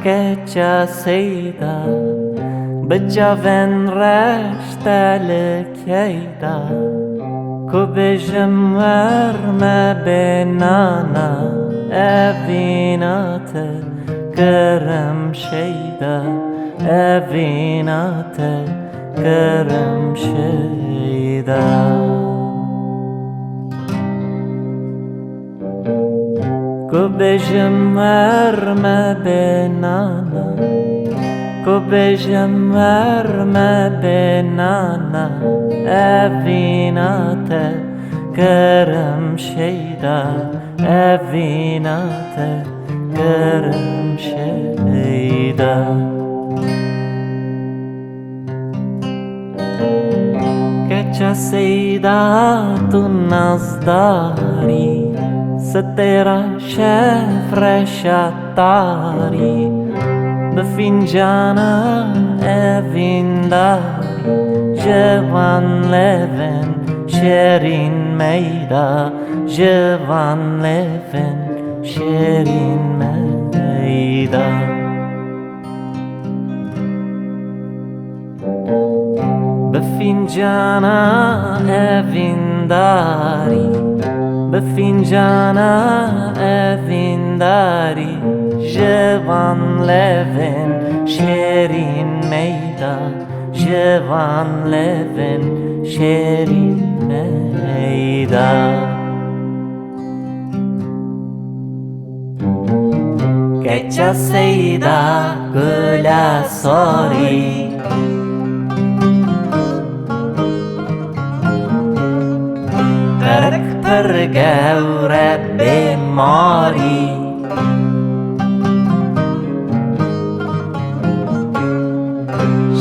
Keça seyda Bıca ven reşteli keyda Kubejim verme benana Evinate kırım şeyda Evinate kırım şeyda Kubejim verme benana Kubejim verme benana Evinate kırım şeyda Evinate kırım şeyda Keça seyda tu nazdari ستera شفرش داری به فنجان اوین داری جوان لبن شیرین میدا جوان لبن شیرین میدا به فنجان اوین داری به فنجان اوین داری جوان لبن شیرین میدا جوان لبن شیرین میدا Keça seyda güla sori Pergeur bemari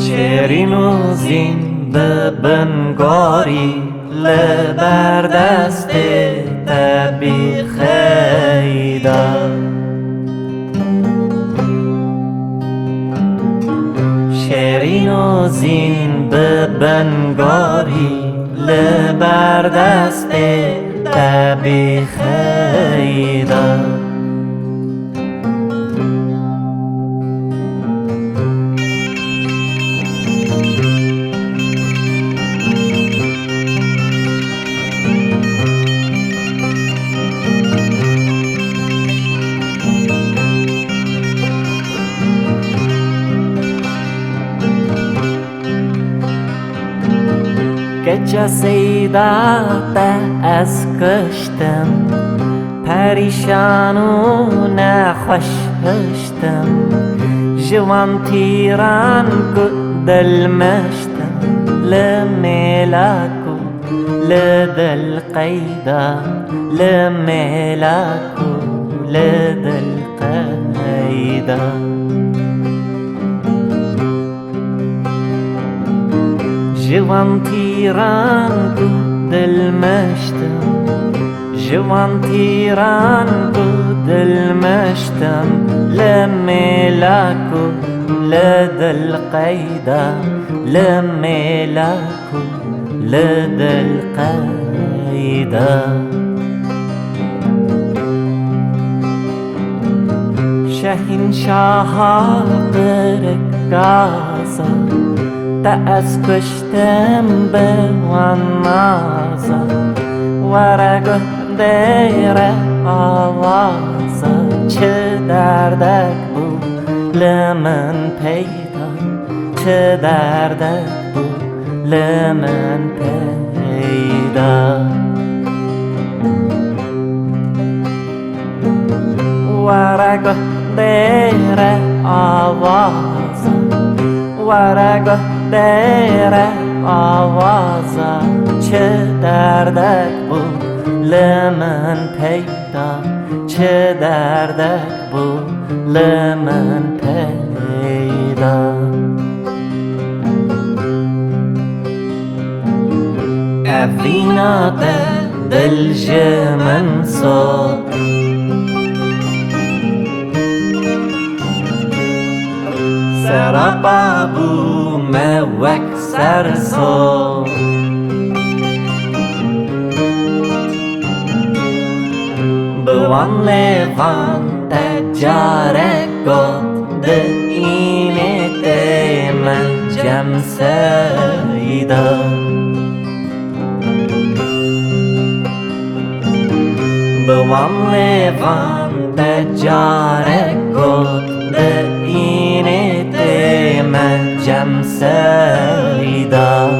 شیرین و زین ببنگاری لبر دست تبی خیدا شیرین و زین ببنگاری لبر دست تبی خیدا Keça seyda te az kıştım پریشان و نخوش هشتم جوان تیران کو دل مشتم لملاکو لدل قیدا لملاکو لدل قیدا جوان تیران کو دل مشتم جوان تیران کو دل مشتم لملاکو لدل قیدا لملاکو لدل قیدا شهین شاها برگازا تا از کشتم به وانازا ورگو دیره آوازا چه دردک بود لمن پیدا چه دردک بود لمن پیدا ورگو دیره آوازا ورگو دیره آوازا چه دردک بود لمن پیدا چه دردک بود لمن پیدا افینات دل جمن صد سرابابو موک سرسو بوان لیوان جاره گفت ده اینه ده من جم سیدا بوام لیوان ده جاره گفت ده اینه ده من جم سیدا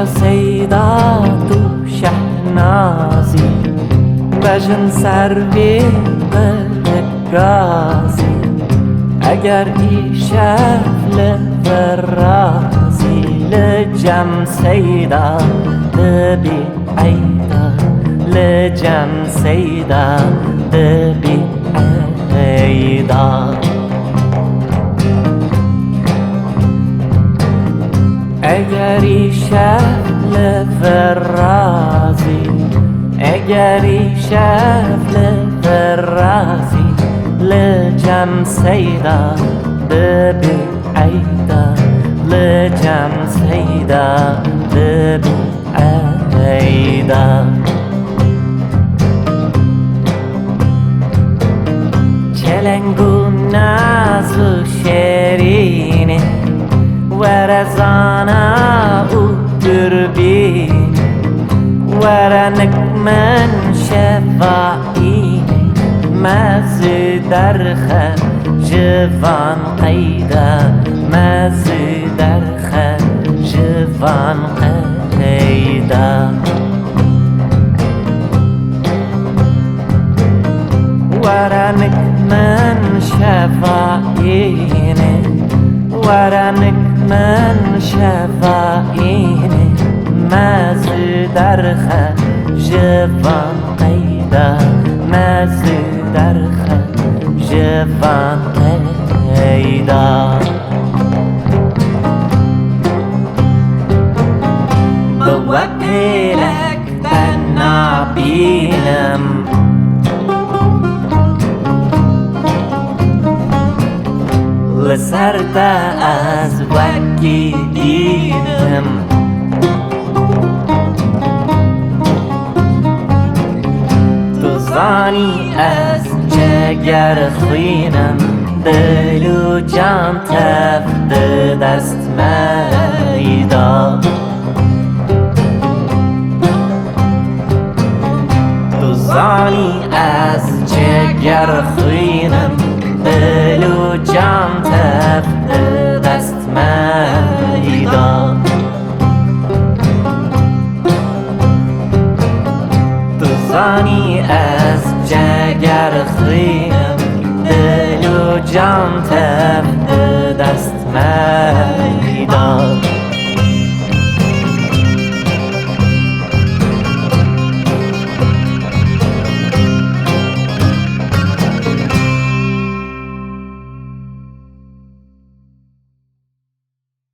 سیدا تو شهنازی بجن سروی قلقازی اگر ای شفل فرازی لجم سیدا دبی عیدا لجم سیدا دبی عیدا اگری شفل فرازی اگری شفل فرازی لجم سیدا دبی عیدا لجم سیدا دبی عیدا چلنگو ناز و شیرینه ورزانا او دربین ورنک من شفایی مزی درخ جوان قیدا مزی درخ جوان قیدا ورنک من شفایی ورنک من شفایینه مزی درخ جوان قیدا مزی درخ جوان قیدا بوکیلک تنابینم لسرت از وکی دیدم تو زانی از جگر خوینم دل و جان تفت دست میدا تو زانی از جگر خوینم دل و جان تفت زانی از جگر خوینم دل و جان تف دست من